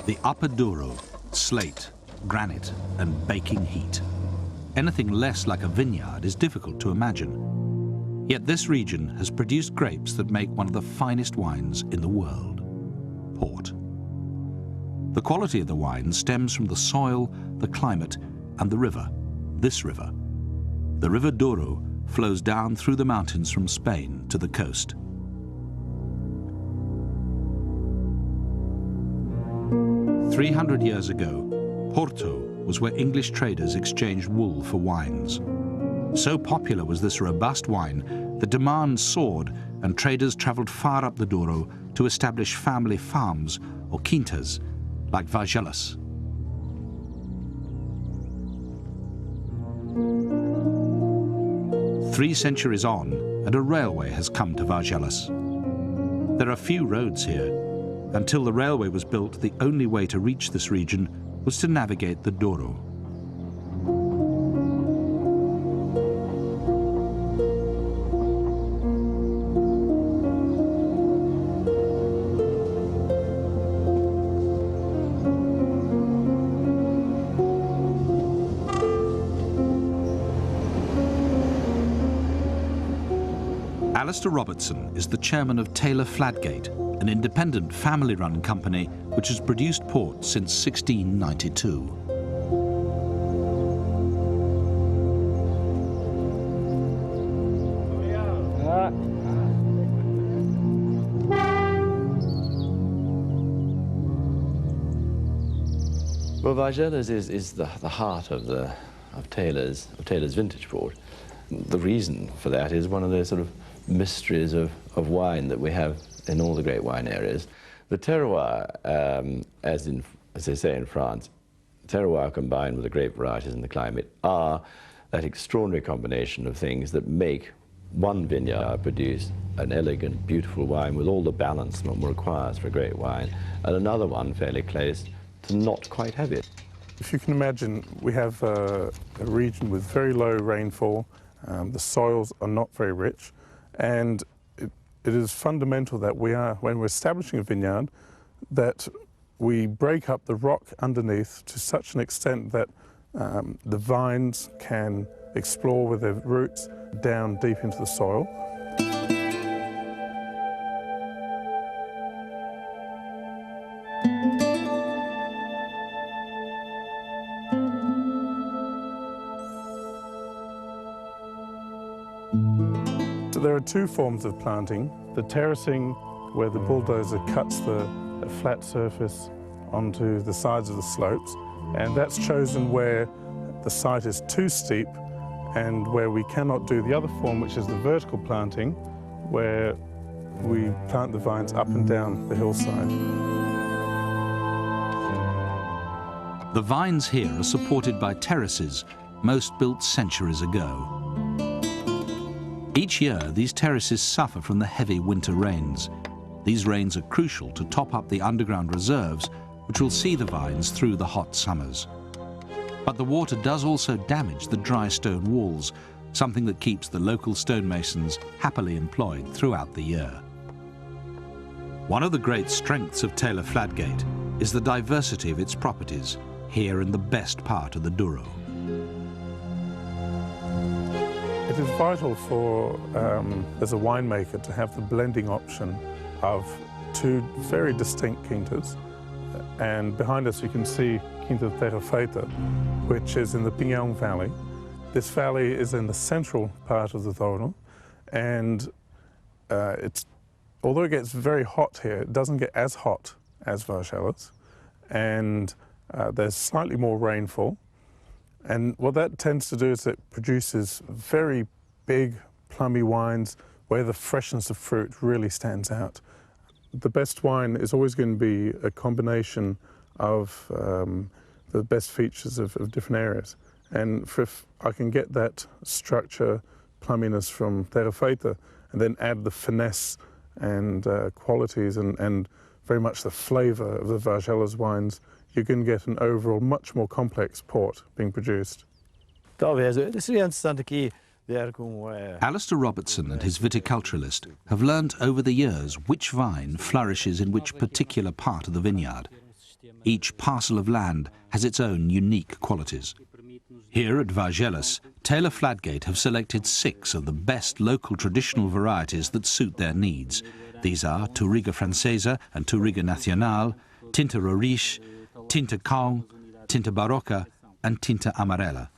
The upper Douro, slate, granite and baking heat. Anything less like a vineyard is difficult to imagine. Yet this region has produced grapes that make one of the finest wines in the world, port. The quality of the wine stems from the soil, the climate and the river, this river. The River Douro flows down through the mountains from Spain to the coast. "300 years ago, Porto was where English traders exchanged wool for wines. So popular was this robust wine that demand soared and traders travelled far up the Douro to establish family farms or quintas like Vargelas. Three centuries on, and a railway has come to Vargelas. There are few roads here. Until the railway was built, the only way to reach this region was to navigate the Douro. Alistair Robertson is the chairman of Taylor Fladgate, an independent family-run company which has produced port since 1692. Well, Vargelas is the heart of Taylor's vintage port. The reason for that is one of the sort of mysteries of wine that we have in all the great wine areas. The terroir, as they say in France, terroir combined with the grape varieties and the climate are that extraordinary combination of things that make one vineyard produce an elegant, beautiful wine with all the balance one requires for a great wine, and another one fairly close to not quite have it. If you can imagine, we have a region with very low rainfall. The soils are not very rich, and it is fundamental that when we're establishing a vineyard, that we break up the rock underneath to such an extent that the vines can explore with their roots down deep into the soil. There are two forms of planting. The terracing, where the bulldozer cuts the flat surface onto the sides of the slopes, and that's chosen where the site is too steep and where we cannot do the other form, which is the vertical planting, where we plant the vines up and down the hillside. The vines here are supported by terraces, most built centuries ago. Each year, these terraces suffer from the heavy winter rains. These rains are crucial to top up the underground reserves, which will see the vines through the hot summers. But the water does also damage the dry stone walls, something that keeps the local stonemasons happily employed throughout the year. One of the great strengths of Taylor Fladgate is the diversity of its properties, here in the best part of the Douro. It is vital for, as a winemaker, to have the blending option of two very distinct quintas. And behind us you can see Quinta Terra Feita, which is in the Pinhão Valley. This valley is in the central part of the Douro, and although it gets very hot here, it doesn't get as hot as Vargelas, and there's slightly more rainfall. And what that tends to do is it produces very big, plummy wines where the freshness of fruit really stands out. The best wine is always going to be a combination of the best features of different areas. And if I can get that structure, plumminess from Terra Feita, and then add the finesse and qualities and very much the flavour of the Vargelas wines, you can get an overall much more complex port being produced. Alistair Robertson and his viticulturalist have learnt over the years which vine flourishes in which particular part of the vineyard. Each parcel of land has its own unique qualities. Here at Vargeles, Taylor Fladgate have selected 6 of the best local traditional varieties that suit their needs. These are Touriga Francesa and Touriga Nacional, Tinta Roriche, Tinta Caon, Tinta Barroca and Tinta Amarela.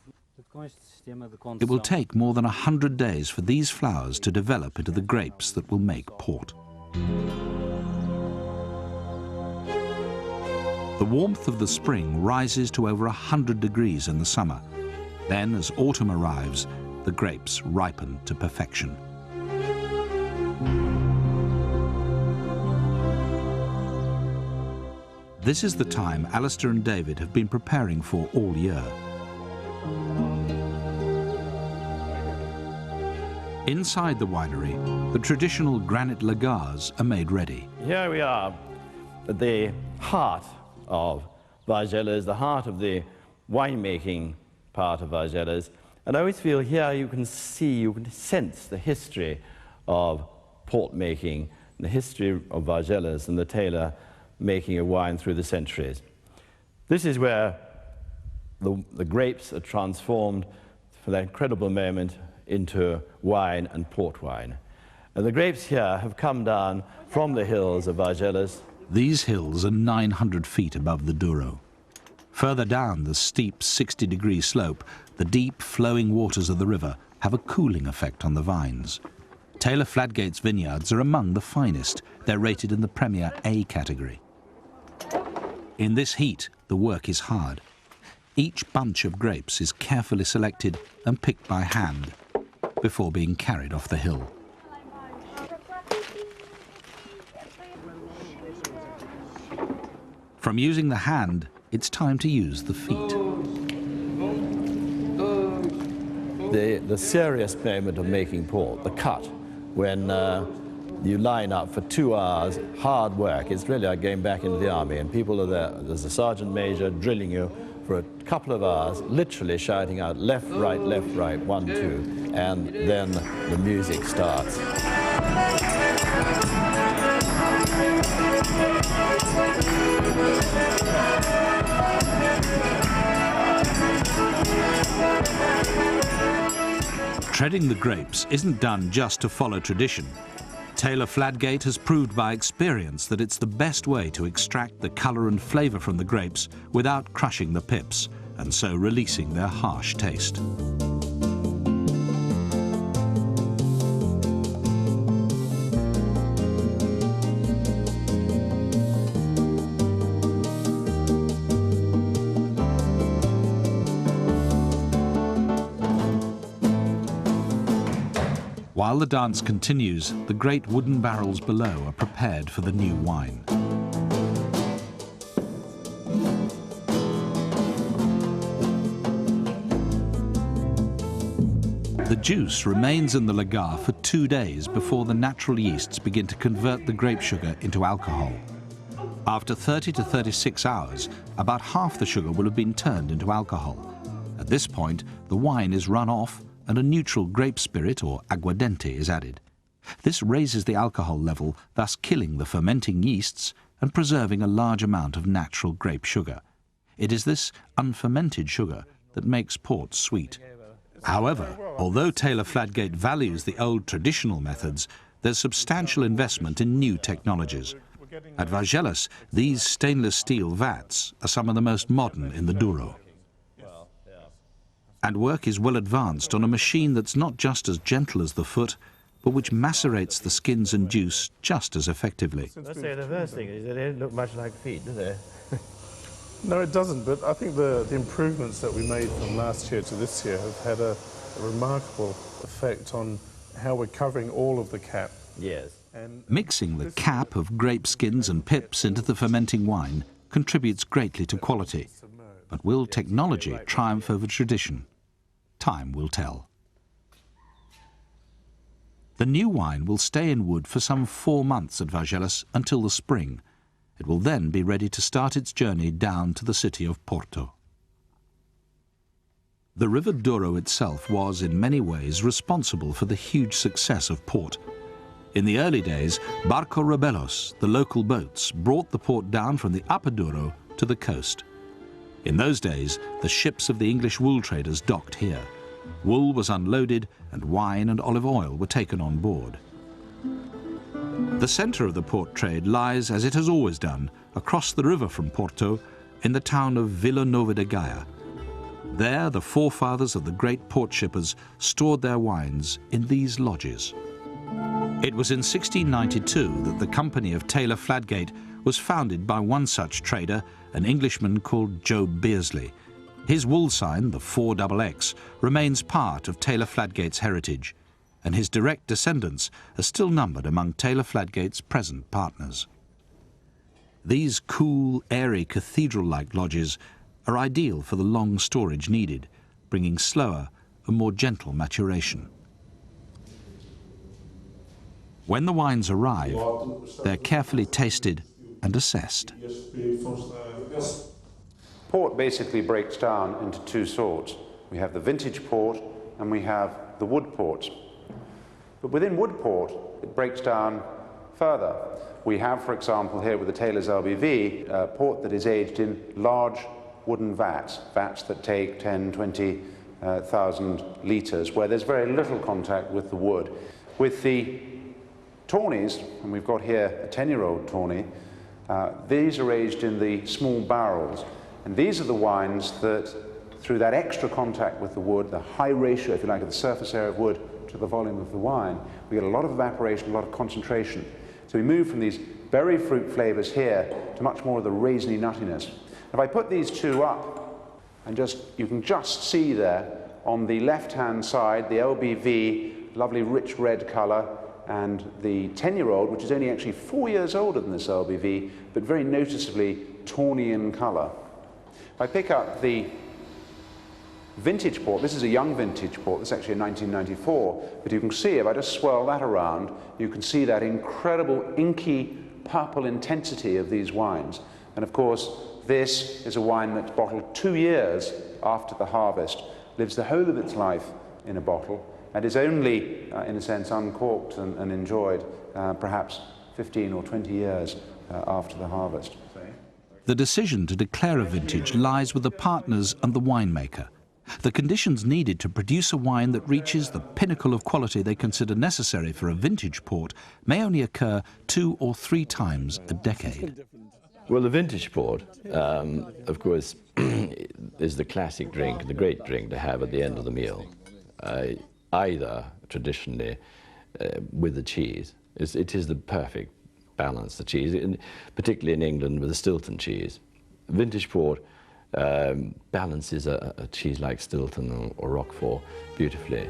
It will take more than 100 days for these flowers to develop into the grapes that will make port. The warmth of the spring rises to over 100 degrees in the summer. Then, as autumn arrives, the grapes ripen to perfection. This is the time Alistair and David have been preparing for all year. Inside the winery, the traditional granite lagars are made ready. Here we are at the heart of Vargeles, the heart of the winemaking part of Vargeles. And I always feel here you can see, you can sense the history of port making, the history of Vargeles and the Taylor making of wine through the centuries. This is where the grapes are transformed for that incredible moment into wine and port wine. And the grapes here have come down from the hills of Vargeles. These hills are 900 feet above the Douro. Further down the steep 60-degree slope, the deep flowing waters of the river have a cooling effect on the vines. Taylor Fladgate's vineyards are among the finest. They're rated in the Premier A category. In this heat, the work is hard. Each bunch of grapes is carefully selected and picked by hand before being carried off the hill. From using the hand, it's time to use the feet. The serious moment of making port, the cut, when you line up for 2 hours, hard work. It's really like going back into the army, and people are there. There's a sergeant major drilling you for a couple of hours, literally shouting out left, right, 1, 2, and then the music starts. Treading the grapes isn't done just to follow tradition. Taylor Fladgate has proved by experience that it's the best way to extract the colour and flavour from the grapes without crushing the pips, and so releasing their harsh taste. While the dance continues, the great wooden barrels below are prepared for the new wine. The juice remains in the lagar for 2 days before the natural yeasts begin to convert the grape sugar into alcohol. After 30 to 36 hours, about half the sugar will have been turned into alcohol. At this point, the wine is run off and a neutral grape spirit, or aguardente, is added. This raises the alcohol level, thus killing the fermenting yeasts and preserving a large amount of natural grape sugar. It is this unfermented sugar that makes port sweet. However, although Taylor Fladgate values the old traditional methods, there's substantial investment in new technologies. At Vargeles, these stainless steel vats are some of the most modern in the Douro. And work is well advanced on a machine that's not just as gentle as the foot, but which macerates the skins and juice just as effectively. Let's say the first thing is that they don't look much like feet, do they? No, it doesn't, but I think the improvements that we made from last year to this year have had a remarkable effect on how we're covering all of the cap. Yes. Mixing the cap of grape skins and pips into the fermenting wine contributes greatly to quality. But will technology triumph over tradition? Time will tell. The new wine will stay in wood for some 4 months at Vargeles until the spring. It will then be ready to start its journey down to the city of Porto. The River Douro itself was, in many ways, responsible for the huge success of port. In the early days, Barco Rebelos, the local boats, brought the port down from the upper Douro to the coast. In those days, the ships of the English wool traders docked here. Wool was unloaded and wine and olive oil were taken on board. The centre of the port trade lies, as it has always done, across the river from Porto in the town of Vila Nova de Gaia. There, the forefathers of the great port shippers stored their wines in these lodges. It was in 1692 that the company of Taylor Fladgate was founded by one such trader, an Englishman called Job Beersley. His wool sign, the 4XX, remains part of Taylor Fladgate's heritage, and his direct descendants are still numbered among Taylor Fladgate's present partners. These cool, airy, cathedral-like lodges are ideal for the long storage needed, bringing slower and more gentle maturation. When the wines arrive, they're carefully tasted and assessed. Port basically breaks down into two sorts. We have the vintage port and we have the wood port. But within wood port, it breaks down further. We have, for example, here with the Taylor's LBV, a port that is aged in large wooden vats that take 10, 20,000 litres, where there's very little contact with the wood. With the tawnies, and we've got here a 10-year-old tawny, these are aged in the small barrels. And these are the wines that, through that extra contact with the wood, the high ratio, if you like, of the surface area of wood to the volume of the wine, we get a lot of evaporation, a lot of concentration. So we move from these berry fruit flavours here to much more of the raisiny nuttiness. If I put these two up, and you can just see there on the left-hand side, the LBV, lovely rich red colour, and the 10-year-old, which is only actually 4 years older than this LBV, but very noticeably tawny in colour. If I pick up the vintage port, this is a young vintage port, this is actually a 1994, but you can see, if I just swirl that around, you can see that incredible inky purple intensity of these wines. And of course, this is a wine that's bottled 2 years after the harvest, lives the whole of its life in a bottle, and is only, in a sense, uncorked and enjoyed perhaps 15 or 20 years after the harvest. The decision to declare a vintage lies with the partners and the winemaker. The conditions needed to produce a wine that reaches the pinnacle of quality they consider necessary for a vintage port may only occur 2 or 3 times a decade. Well, the vintage port, of course, is the classic drink, the great drink to have at the end of the meal, either traditionally with the cheese. It is the perfect balance, the cheese, particularly in England with the Stilton cheese. Vintage port balances a cheese like Stilton or Roquefort beautifully.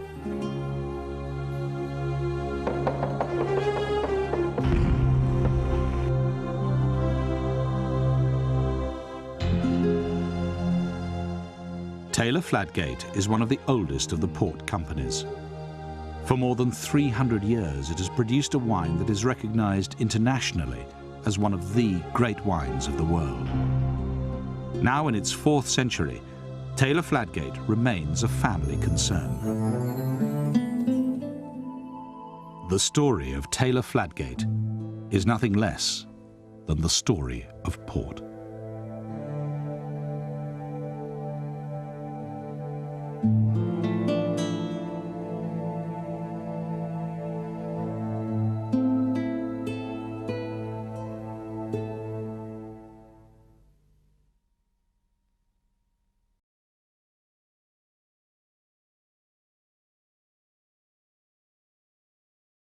Taylor Fladgate is one of the oldest of the port companies. For more than 300 years, it has produced a wine that is recognized internationally as one of the great wines of the world. Now in its 4th century, Taylor Fladgate remains a family concern. The story of Taylor Fladgate is nothing less than the story of port.